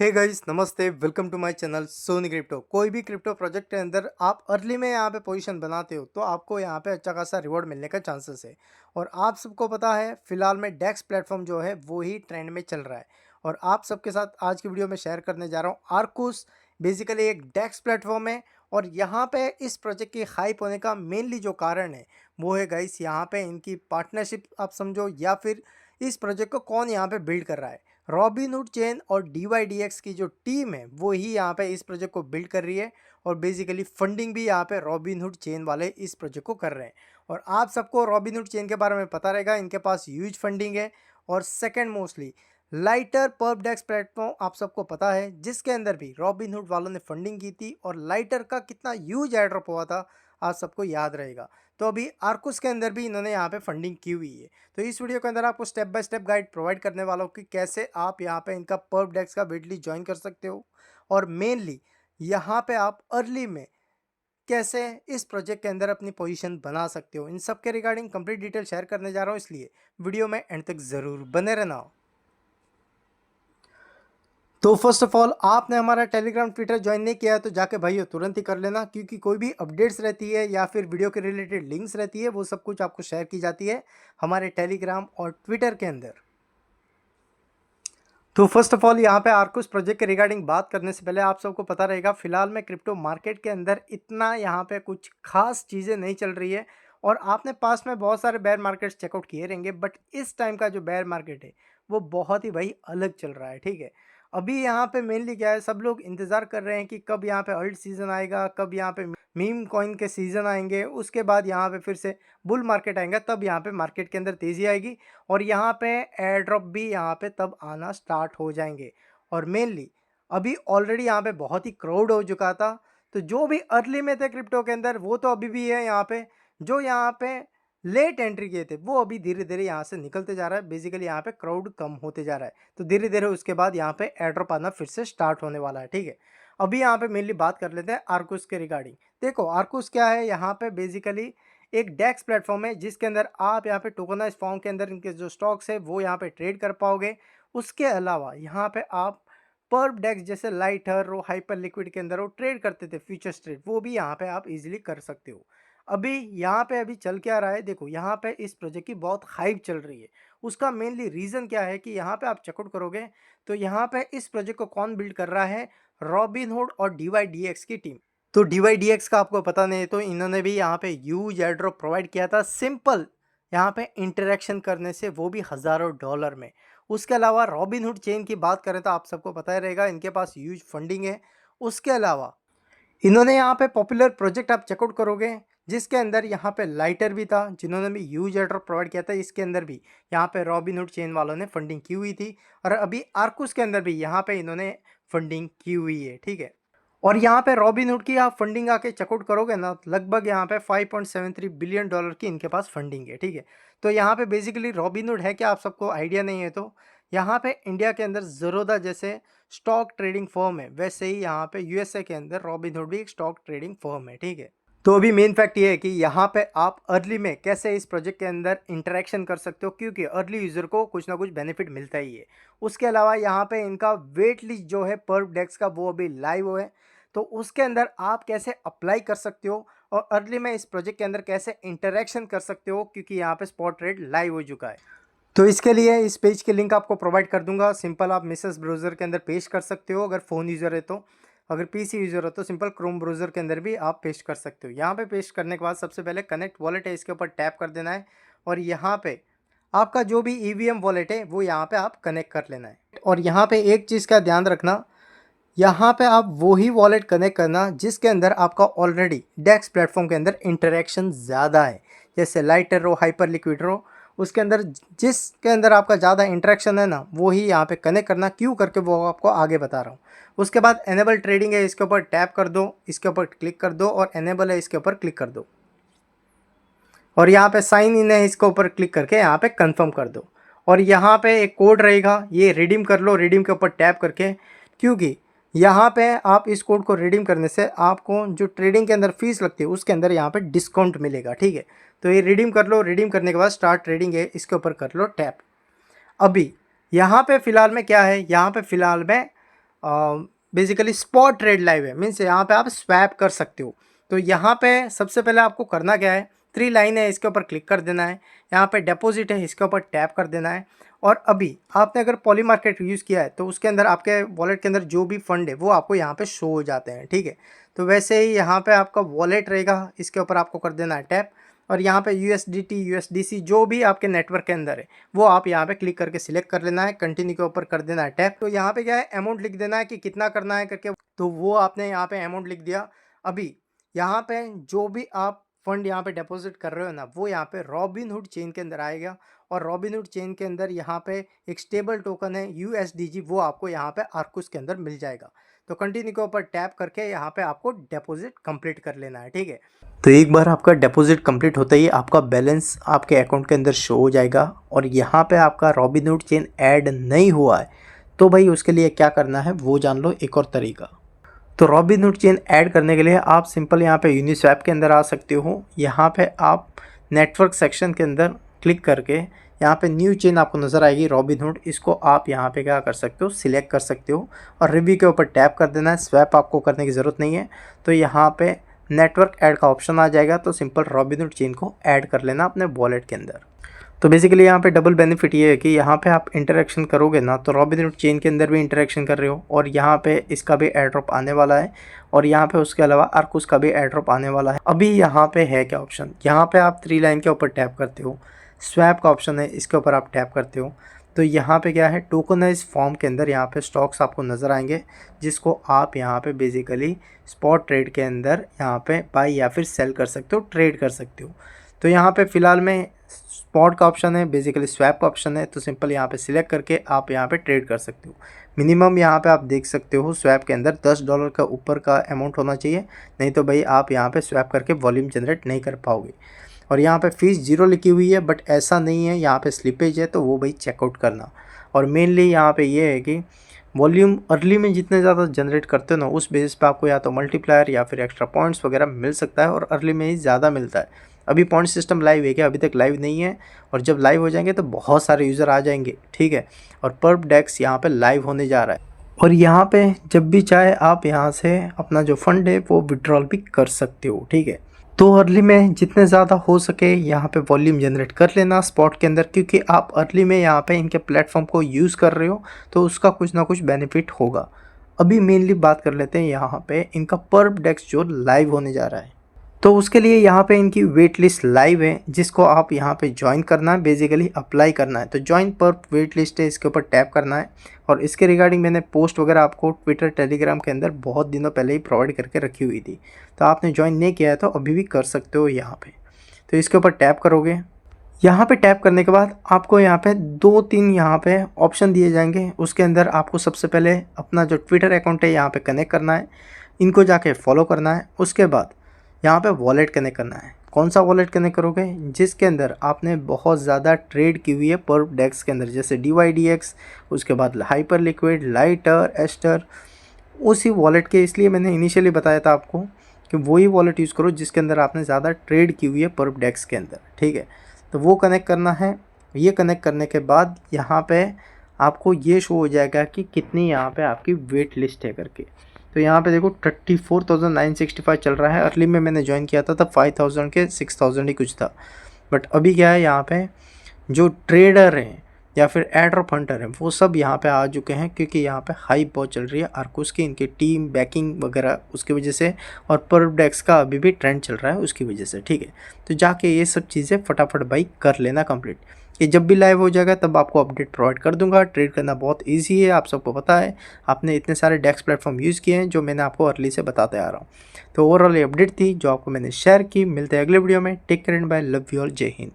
हे guys, नमस्ते। Welcome to my channel Soni crypto. कोई भी क्रिप्टो प्रोजेक्ट के अंदर आप अर्ली में यहाँ पे पोजीशन बनाते हो तो आपको यहाँ पे अच्छा खासा रिवॉर्ड मिलने का चांसेस है। और आप सबको पता है फिलहाल में डेक्स प्लेटफॉर्म जो है वो ही ट्रेंड में चल रहा है। और आप सबके साथ आज की वीडियो में शेयर करने जा रहा हूँ आर्कुस। बेसिकली एक डेक्स प्लेटफॉर्म है और यहाँ पे इस प्रोजेक्ट की हाइप होने का मेनली जो कारण है वो है गाइस, यहाँ पे इनकी पार्टनरशिप आप समझो, या फिर इस प्रोजेक्ट को कौन यहाँ पे बिल्ड कर रहा है। रॉबिनहुड चेन और DYDX की जो टीम है वो ही यहाँ पे इस प्रोजेक्ट को बिल्ड कर रही है। और बेसिकली फंडिंग भी यहाँ पे रॉबिनहुड चेन वाले इस प्रोजेक्ट को कर रहे हैं। और आप सबको रॉबिनहुड चेन के बारे में पता रहेगा, इनके पास ह्यूज फंडिंग है। और सेकंड मोस्टली लाइटर पर्प डेक्स प्लेटफॉर्म आप सबको पता है, जिसके अंदर भी रॉबिनहुड वालों ने फंडिंग की थी और लाइटर का कितना ह्यूज एयरड्रॉप हुआ था आप सबको याद रहेगा। तो अभी आर्कुस के अंदर भी इन्होंने यहाँ पे फंडिंग की हुई है। तो इस वीडियो के अंदर आपको step by step guide provide करने वाला हूँ कि कैसे आप यहाँ पे इनका पर्प डेक्स का वेट लिस्ट ज्वाइन कर सकते हो। और मेनली यहाँ पे आप अर्ली में कैसे इस प्रोजेक्ट के अंदर अपनी पोजीशन बना सकते हो, इन सब के रिगार्डिंग कंप्लीट डिटेल शेयर करने जा रहा हूँ, इसलिए वीडियो में एंड तक ज़रूर बने रहना। तो फर्स्ट ऑफ ऑल आपने हमारा टेलीग्राम ट्विटर ज्वाइन नहीं किया है तो जाके भाइयों तुरंत ही कर लेना, क्योंकि कोई भी अपडेट्स रहती है या फिर वीडियो के रिलेटेड लिंक्स रहती है वो सब कुछ आपको शेयर की जाती है हमारे टेलीग्राम और ट्विटर के अंदर। तो फर्स्ट ऑफ ऑल यहाँ पे आर्कुस प्रोजेक्ट के रिगार्डिंग बात करने से पहले आप सबको पता रहेगा फिलहाल में क्रिप्टो मार्केट के अंदर इतना यहाँ पे कुछ खास चीज़ें नहीं चल रही है। और आपने पास्ट में बहुत सारे बेयर मार्केट्स चेकआउट किए रहेंगे, बट इस टाइम का जो बेयर मार्केट है वो बहुत ही भाई अलग चल रहा है। ठीक है, अभी यहाँ पे मेनली क्या है, सब लोग इंतज़ार कर रहे हैं कि कब यहाँ पे अल्ट सीज़न आएगा, कब यहाँ पे मीम कॉइन के सीज़न आएंगे, उसके बाद यहाँ पे फिर से बुल मार्केट आएगा, तब यहाँ पे मार्केट के अंदर तेज़ी आएगी। और यहाँ पे एयर ड्रॉप भी यहाँ पे तब आना स्टार्ट हो जाएंगे। और मेनली अभी ऑलरेडी यहाँ पे बहुत ही क्राउड हो चुका था, तो जो भी अर्ली में थे क्रिप्टो के अंदर वो तो अभी भी है यहाँ पे। जो यहाँ पे लेट एंट्री किए थे वो अभी धीरे धीरे यहाँ से निकलते जा रहा है। बेसिकली यहाँ पे क्राउड कम होते जा रहा है, तो धीरे धीरे उसके बाद यहाँ पे एयर ड्रॉप आना फिर से स्टार्ट होने वाला है। ठीक है, अभी यहाँ पे मेनली बात कर लेते हैं आर्कुस के रिगार्डिंग। देखो आर्कुस क्या है, यहाँ पे बेसिकली एक डेक्स प्लेटफॉर्म है जिसके अंदर आप यहाँ पे टोकनाइज फॉर्म के अंदर इनके जो स्टॉक्स है वो यहाँ पे ट्रेड कर पाओगे। उसके अलावा यहाँ पे आप पर्प डेक्स जैसे लाइटर और हाइपर लिक्विड के अंदर वो ट्रेड करते थे फ्यूचर्स ट्रेड, वो भी यहाँ पे आप इजीली कर सकते हो। अभी यहाँ पे अभी चल क्या रहा है, देखो यहाँ पे इस प्रोजेक्ट की बहुत हाइप चल रही है। उसका मेनली रीज़न क्या है कि यहाँ पे आप चेकआउट करोगे तो यहाँ पे इस प्रोजेक्ट को कौन बिल्ड कर रहा है, रॉबिनहुड और DYDX की टीम। तो DYDX का आपको पता नहीं है तो इन्होंने भी यहाँ पे ह्यूज एयर ड्रॉप प्रोवाइड किया था सिंपल यहाँ पे इंटरेक्शन करने से, वो भी हज़ारों डॉलर में। उसके अलावा रॉबिनहुड चेन की बात करें तो आप सबको पता ही रहेगा इनके पास ह्यूज फंडिंग है। उसके अलावा इन्होंने यहाँ पे पॉपुलर प्रोजेक्ट आप चेकआउट करोगे जिसके अंदर यहाँ पे लाइटर भी था, जिन्होंने भी ह्यूज एयरड्रॉप प्रोवाइड किया था, इसके अंदर भी यहाँ पे रॉबिनहुड चेन वालों ने फंडिंग की हुई थी। और अभी आर्कुस के अंदर भी यहाँ पे इन्होंने फंडिंग की हुई है। ठीक है, और यहाँ पे रॉबिनहुड की आप फंडिंग आके चेकआउट करोगे ना, लगभग यहाँ पे 5.73 बिलियन डॉलर की इनके पास फंडिंग है। ठीक है, तो यहाँ पे बेसिकली रॉबिनहुड है क्या आप सबको आइडिया नहीं है तो यहाँ पे इंडिया के अंदर ज़रोदा जैसे स्टॉक ट्रेडिंग फर्म है, वैसे ही यहाँ पे USA के अंदर रॉबिनहुड भी एक स्टॉक ट्रेडिंग फर्म है। ठीक है, तो अभी मेन फैक्ट ये है कि यहाँ पे आप अर्ली में कैसे इस प्रोजेक्ट के अंदर इंटरेक्शन कर सकते हो, क्योंकि अर्ली यूज़र को कुछ ना कुछ बेनिफिट मिलता ही है। उसके अलावा यहाँ पे इनका वेट लिस्ट जो है पर्प डेक्स का वो अभी लाइव है, तो उसके अंदर आप कैसे अप्लाई कर सकते हो और अर्ली में इस प्रोजेक्ट के अंदर कैसे इंटरेक्शन कर सकते हो, क्योंकि यहाँ पे स्पॉट ट्रेड लाइव हो चुका है। तो इसके लिए इस पेज के लिंक आपको प्रोवाइड कर दूंगा, सिंपल आप मिसेस ब्राउज़र के अंदर पेस्ट कर सकते हो अगर फ़ोन यूज़र है तो। अगर PC यूज़र हो तो सिंपल क्रोम ब्राउज़र के अंदर भी आप पेस्ट कर सकते हो। यहाँ पे पेस्ट करने के बाद सबसे पहले कनेक्ट वॉलेट है, इसके ऊपर टैप कर देना है और यहाँ पे आपका जो भी EVM वॉलेट है वो यहाँ पे आप कनेक्ट कर लेना है। और यहाँ पे एक चीज़ का ध्यान रखना, यहाँ पे आप वही वॉलेट कनेक्ट करना जिसके अंदर आपका ऑलरेडी डेक्स प्लेटफॉर्म के अंदर इंटरेक्शन ज़्यादा है, जैसे लाइटर रो, हाइपर लिक्विड रो, उसके अंदर जिसके अंदर आपका ज़्यादा इंटरेक्शन है ना वो ही यहाँ पे कनेक्ट करना। क्यों करके वो आपको आगे बता रहा हूँ। उसके बाद एनेबल ट्रेडिंग है, इसके ऊपर टैप कर दो, इसके ऊपर क्लिक कर दो, और एनेबल है इसके ऊपर क्लिक कर दो, और यहाँ पे साइन इन है इसके ऊपर क्लिक करके यहाँ पे कंफर्म कर दो। और यहाँ पे एक कोड रहेगा, ये रिडीम कर लो रिडीम के ऊपर टैप करके, क्योंकि यहाँ पे आप इस कोड को रिडीम करने से आपको जो ट्रेडिंग के अंदर फीस लगती है उसके अंदर यहाँ पे डिस्काउंट मिलेगा। ठीक है, तो ये रिडीम कर लो, रिडीम करने के बाद स्टार्ट ट्रेडिंग है इसके ऊपर कर लो टैप। अभी यहाँ पे फ़िलहाल में क्या है, यहाँ पे फ़िलहाल में बेसिकली स्पॉट ट्रेड लाइव है, मीन्स यहाँ पे आप स्वैप कर सकते हो। तो यहाँ पे सबसे पहले आपको करना क्या है, 3 लाइन है, इसके ऊपर क्लिक कर देना है। यहाँ पे डिपॉजिट है, इसके ऊपर टैप कर देना है। और अभी आपने अगर पॉली मार्केट यूज़ किया है तो उसके अंदर आपके वॉलेट के अंदर जो भी फंड है वो आपको यहाँ पे शो हो जाते हैं, ठीक है। तो वैसे ही यहाँ पे आपका वॉलेट रहेगा, इसके ऊपर आपको कर देना है टैप। और यहाँ पे USDT USDC जो भी आपके नेटवर्क के अंदर है वो आप यहाँ पे क्लिक करके सिलेक्ट कर लेना है, कंटिन्यू के ऊपर कर देना है टैप। तो यहाँ पे क्या है, अमाउंट लिख देना है कि कितना करना है करके, तो वो आपने यहाँ पे अमाउंट लिख दिया। अभी यहाँ पे जो भी आप फंड यहाँ पे डिपॉजिट कर रहे हो ना, वो यहाँ पे रॉबिनहुड चेन के अंदर आएगा। और रॉबिनहुड चेन के अंदर यहाँ पे एक स्टेबल टोकन है USDG, वो आपको यहाँ पे आर्कुस के अंदर मिल जाएगा। तो कंटिन्यू के ऊपर टैप करके यहाँ पे आपको डिपॉजिट कंप्लीट कर लेना है, ठीक है। तो एक बार आपका डिपॉजिट कंप्लीट होता ही आपका बैलेंस आपके अकाउंट के अंदर शो हो जाएगा। और यहाँ पे आपका रॉबिनहुड चेन ऐड नहीं हुआ है तो भाई उसके लिए क्या करना है वो जान लो एक और तरीका। तो रॉबिनहुड चेन ऐड करने के लिए आप सिंपल यहाँ पे यूनिस्वैप के अंदर आ सकते हो। यहाँ पे आप नेटवर्क सेक्शन के अंदर क्लिक करके यहाँ पे न्यू चेन आपको नज़र आएगी रॉबिनहुड, इसको आप यहाँ पे क्या कर सकते हो, सिलेक्ट कर सकते हो और रिव्यू के ऊपर टैप कर देना है। स्वैप आपको करने की ज़रूरत नहीं है। तो यहाँ पे नेटवर्क ऐड का ऑप्शन आ जाएगा, तो सिंपल रॉबिनहुड चेन को ऐड कर लेना अपने वॉलेट के अंदर। तो बेसिकली यहाँ पे डबल बेनिफिट ये है कि यहाँ पे आप इंटरेक्शन करोगे ना तो रॉबिनहुड चेन के अंदर भी इंटरेक्शन कर रहे हो और यहाँ पे इसका भी एयर ड्रॉप आने वाला है और यहाँ पे उसके अलावा आर्कुस का भी एयर ड्रॉप आने वाला है। अभी यहाँ पे है क्या ऑप्शन, यहाँ पे आप 3 लाइन के ऊपर टैप करते हो, स्वैप का ऑप्शन है, इसके ऊपर आप टैप करते हो। तो यहाँ पे क्या है, टोकनाइज फॉर्म के अंदर यहाँ पे स्टॉक्स आपको नज़र आएंगे जिसको आप यहाँ पे बेसिकली स्पॉट ट्रेड के अंदर यहाँ पे बाई या फिर सेल कर सकते हो, ट्रेड कर सकते हो। तो यहाँ पे फ़िलहाल में स्पॉट का ऑप्शन है, बेसिकली स्वैप का ऑप्शन है, तो सिंपल यहाँ पे सिलेक्ट करके आप यहाँ पे ट्रेड कर सकते हो। मिनिमम यहाँ पे आप देख सकते हो स्वैप के अंदर $10 का ऊपर का अमाउंट होना चाहिए, नहीं तो भाई आप यहाँ पे स्वैप करके वॉल्यूम जनरेट नहीं कर पाओगे। और यहाँ पे फ़ीस 0 लिखी हुई है, बट ऐसा नहीं है, यहाँ पे स्लिपेज है, तो वो भाई चेकआउट करना। और मेनली यहाँ पे ये है कि वॉल्यूम अर्ली में जितने ज़्यादा जनरेट करते हो ना उस बेसिस पे आपको या तो मल्टीप्लायर या फिर एक्स्ट्रा पॉइंट्स वगैरह मिल सकता है और अर्ली में ही ज़्यादा मिलता है। अभी पॉइंट सिस्टम लाइव है क्या, अभी तक लाइव नहीं है, और जब लाइव हो जाएंगे तो बहुत सारे यूज़र आ जाएंगे, ठीक है। और पर्प डेक्स यहाँ पे लाइव होने जा रहा है और यहाँ पे जब भी चाहे आप यहाँ से अपना जो फंड है वो विड्रॉल भी कर सकते हो, ठीक है। तो अर्ली में जितने ज़्यादा हो सके यहाँ पे वॉल्यूम जनरेट कर लेना स्पॉट के अंदर, क्योंकि आप अर्ली में यहाँ पे इनके प्लेटफॉर्म को यूज़ कर रहे हो तो उसका कुछ ना कुछ बेनिफिट होगा। अभी मेनली बात कर लेते हैं यहाँ पे इनका पर्प डेक्स जो लाइव होने जा रहा है। तो उसके लिए यहाँ पे इनकी वेट लिस्ट लाइव है जिसको आप यहाँ पे ज्वाइन करना है, बेसिकली अप्लाई करना है। तो ज्वाइन पर वेट लिस्ट है, इसके ऊपर टैप करना है। और इसके रिगार्डिंग मैंने पोस्ट वगैरह आपको ट्विटर टेलीग्राम के अंदर बहुत दिनों पहले ही प्रोवाइड करके रखी हुई थी, तो आपने ज्वाइन नहीं किया है तो अभी भी कर सकते हो यहाँ पे। तो इसके ऊपर टैप करोगे, यहाँ पे टैप करने के बाद आपको यहाँ पे 2-3 यहाँ पे ऑप्शन दिए जाएंगे। उसके अंदर आपको सबसे पहले अपना जो ट्विटर अकाउंट है यहाँ पे कनेक्ट करना है, इनको जाके फॉलो करना है। उसके बाद यहाँ पे वॉलेट कनेक्ट करना है। कौन सा वॉलेट कनेक्ट करोगे, जिसके अंदर आपने बहुत ज़्यादा ट्रेड की हुई है पर्प डेक्स के अंदर, जैसे DYDX, उसके बाद हाइपर लिक्विड, लाइटर, एस्टर, उसी वॉलेट के। इसलिए मैंने इनिशियली बताया था आपको कि वही वॉलेट यूज़ करो जिसके अंदर आपने ज़्यादा ट्रेड की हुई है पर्प डेक्स के अंदर, ठीक है। तो वो कनेक्ट करना है। ये कनेक्ट करने के बाद यहाँ पे आपको ये शो हो जाएगा कि कितनी यहाँ पे आपकी वेट लिस्ट है करके। तो यहाँ पे देखो 34,965 चल रहा है। अर्ली में मैंने ज्वाइन किया था तब 5,000 के 6,000 ही कुछ था, बट अभी क्या है, यहाँ पे जो ट्रेडर हैं या फिर एड्रॉप हंटर हैं वो सब यहाँ पे आ चुके हैं, क्योंकि यहाँ पे हाइप बहुत चल रही है आर्कुस की, इनकी टीम बैकिंग वगैरह उसकी वजह से, और पर्प डेक्स का अभी भी ट्रेंड चल रहा है उसकी वजह से, ठीक है। तो जाके ये सब चीज़ें फटाफट बाई कर लेना कंप्लीट। ये जब भी लाइव हो जाएगा तब आपको अपडेट प्रोवाइड कर दूंगा। ट्रेड करना बहुत ईजी है, आप सबको पता है, आपने इतने सारे डेक्स प्लेटफॉर्म यूज़ किए हैं जो मैंने आपको अर्ली से बताते आ रहा हूँ। तो ओवरऑल ये अपडेट थी जो आपको मैंने शेयर की। मिलते हैं अगले वीडियो में। Take care and bye, love you all, जय हिंद।